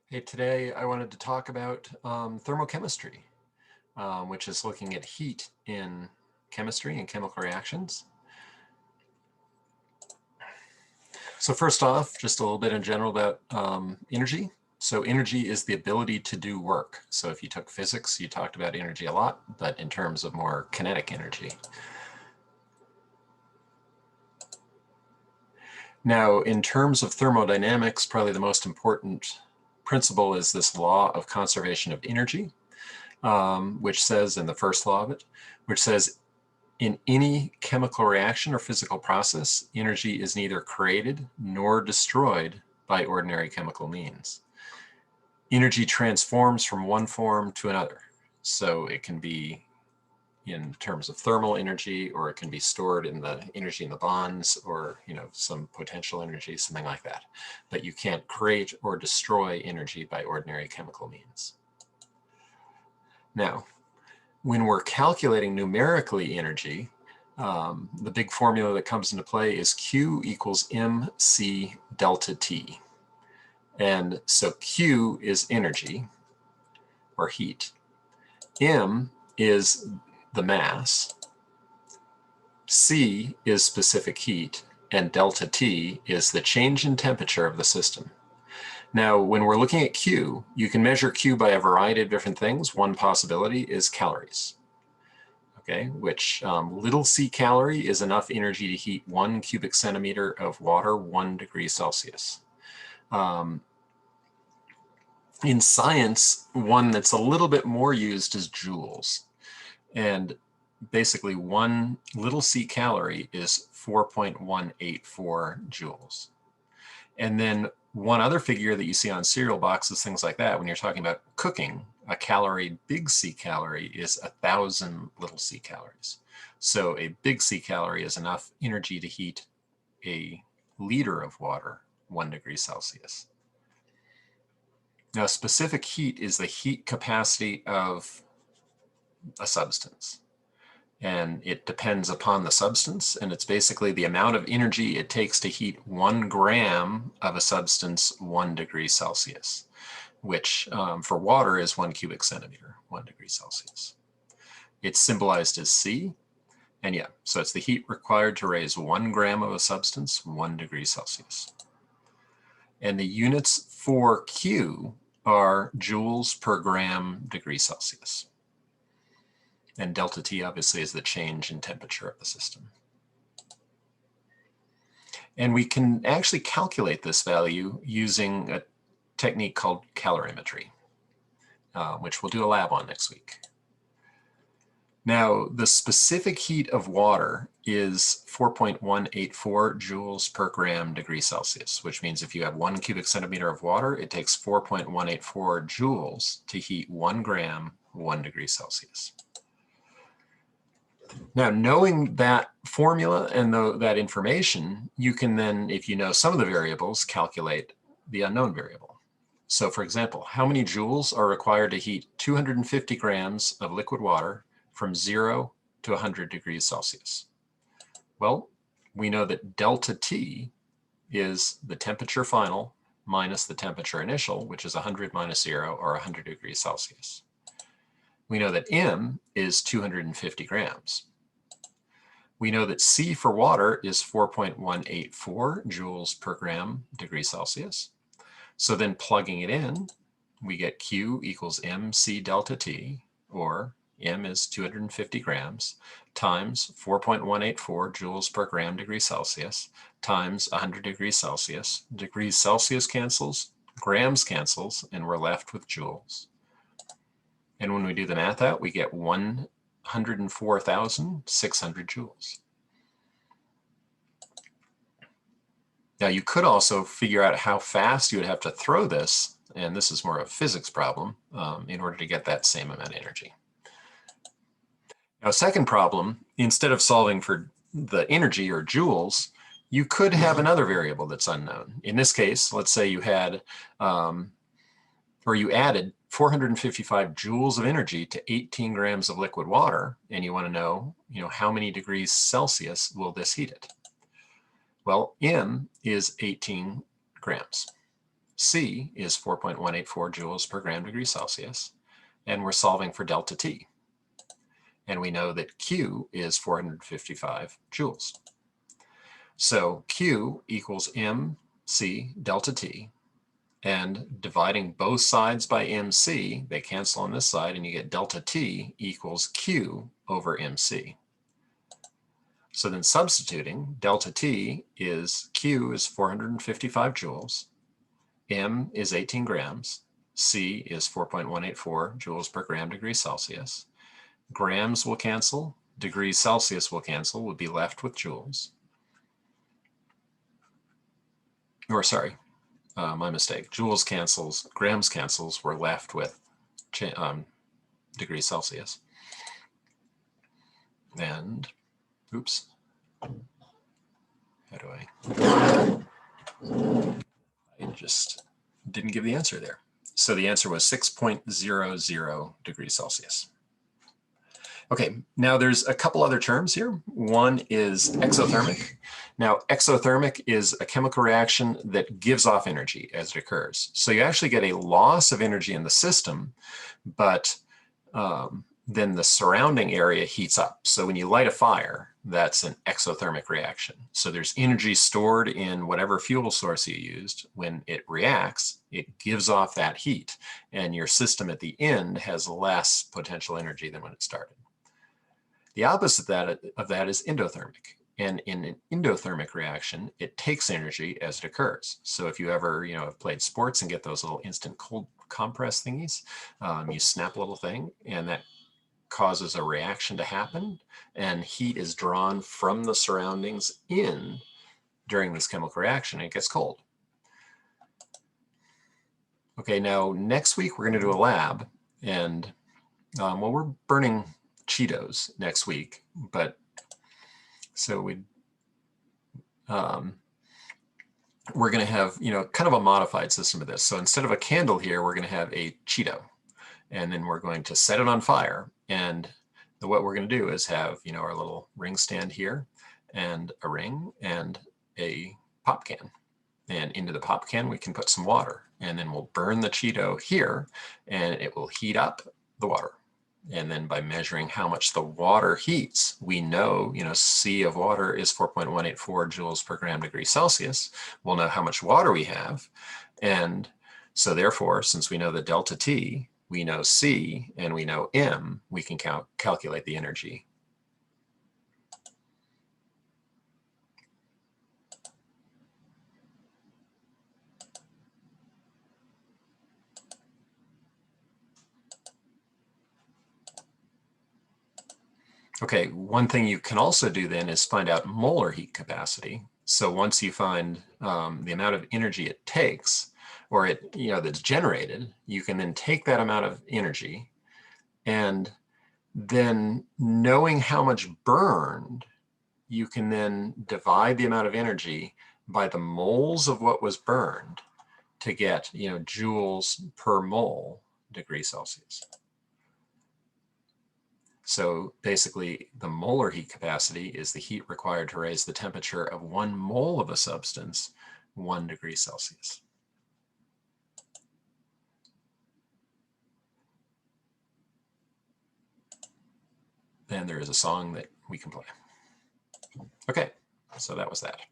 Hey, today I wanted to talk about thermochemistry, which is looking at heat in chemistry and chemical reactions. So first off, just a little bit in general about energy. So energy is the ability to do work. So if you took physics, you talked about energy a lot, but in terms of more kinetic energy. Now, in terms of thermodynamics, probably the most important principle is this law of conservation of energy, which says, in the first law of it, which says in any chemical reaction or physical process, energy is neither created nor destroyed by ordinary chemical means. Energy transforms from one form to another. So it can be in terms of thermal energy, or it can be stored in the energy in the bonds, or some potential energy, something like that. But you can't create or destroy energy by ordinary chemical means. Now, when we're calculating numerically energy, the big formula that comes into play is Q equals mc delta T. And so Q is energy, or heat. M is the mass. C is specific heat. And delta T is the change in temperature of the system. Now, when we're looking at Q, you can measure Q by a variety of different things. One possibility is calories. Okay, which little c calorie is enough energy to heat 1 cubic centimeter of water 1 degree Celsius. In science, one that's a little bit more used is joules. And basically, 1 little c calorie is 4.184 joules. And then one other figure that you see on cereal boxes, things like that, when you're talking about cooking, a calorie, big C calorie, is 1,000 little c calories. So a big C calorie is enough energy to heat a liter of water 1 degree Celsius. Now, specific heat is the heat capacity of a substance. And it depends upon the substance, and it's basically the amount of energy it takes to heat 1 gram of a substance 1 degree Celsius, which for water is 1 cubic centimeter, 1 degree Celsius. It's symbolized as C, and yeah, so it's the heat required to raise 1 gram of a substance 1 degree Celsius. And the units for Q are joules per gram degree Celsius. And delta T obviously is the change in temperature of the system. And we can actually calculate this value using a technique called calorimetry, which we'll do a lab on next week. Now, the specific heat of water is 4.184 joules per gram degree Celsius, which means if you have 1 cubic centimeter of water, it takes 4.184 joules to heat 1 gram 1 degree Celsius. Now, knowing that formula and that information, you can then, if you know some of the variables, calculate the unknown variable. So for example, how many joules are required to heat 250 grams of liquid water from 0 to 100 degrees Celsius? Well, we know that delta T is the temperature final minus the temperature initial, which is 100 minus 0, or 100 degrees Celsius. We know that M is 250 grams. We know that C for water is 4.184 joules per gram degree Celsius. So then plugging it in, we get Q equals mc delta T, or M is 250 grams, times 4.184 joules per gram degree Celsius, times 100 degrees Celsius. Degrees Celsius cancels, grams cancels, and we're left with joules. And when we do the math out, we get 104,600 joules. Now, you could also figure out how fast you would have to throw this, and this is more of a physics problem, in order to get that same amount of energy. Now, second problem, instead of solving for the energy, or joules, you could have another variable that's unknown. In this case, let's say you had, or you added 455 joules of energy to 18 grams of liquid water, and you want to know, how many degrees Celsius will this heat it? Well, M is 18 grams. C is 4.184 joules per gram degree Celsius, and we're solving for delta T. And we know that Q is 455 joules. So Q equals MC delta T, and dividing both sides by MC, they cancel on this side, and you get delta T equals Q over MC. So then substituting, delta T is Q is 455 joules, M is 18 grams, C is 4.184 joules per gram degree Celsius. Grams will cancel, degrees Celsius will cancel, we'll be left with joules. Or sorry, my mistake. Joules cancels, grams cancels, we're left with degrees Celsius. And, oops, how do I just didn't give the answer there. So the answer was 6.00 degrees Celsius. Okay, now there's a couple other terms here. One is exothermic. Now, exothermic is a chemical reaction that gives off energy as it occurs. So you actually get a loss of energy in the system, but then the surrounding area heats up. So when you light a fire, that's an exothermic reaction. So there's energy stored in whatever fuel source you used. When it reacts, it gives off that heat, and your system at the end has less potential energy than when it started. The opposite of that is endothermic. And in an endothermic reaction, it takes energy as it occurs. So if you ever have played sports and get those little instant cold compress thingies, you snap a little thing, and that causes a reaction to happen, and heat is drawn from the surroundings in during this chemical reaction, and it gets cold. Okay, now next week we're going to do a lab, and well, we're burning Cheetos next week, but so we're going to have kind of a modified system of this. So instead of a candle here, we're going to have a Cheeto, and then we're going to set it on fire. And what we're going to do is have our little ring stand here, and a ring and a pop can. And into the pop can we can put some water, and then we'll burn the Cheeto here, and it will heat up the water. And then by measuring how much the water heats, we know, C of water is 4.184 joules per gram degree Celsius. We'll know how much water we have. And so therefore, since we know the delta T, we know C, and we know M, we can calculate the energy. Okay, one thing you can also do then is find out molar heat capacity. So once you find the amount of energy it takes, or that's generated, you can then take that amount of energy, and then knowing how much burned, you can then divide the amount of energy by the moles of what was burned to get joules per mole degrees Celsius. So basically, the molar heat capacity is the heat required to raise the temperature of 1 mole of a substance 1 degree Celsius. And there is a song that we can play. Okay, so that was that.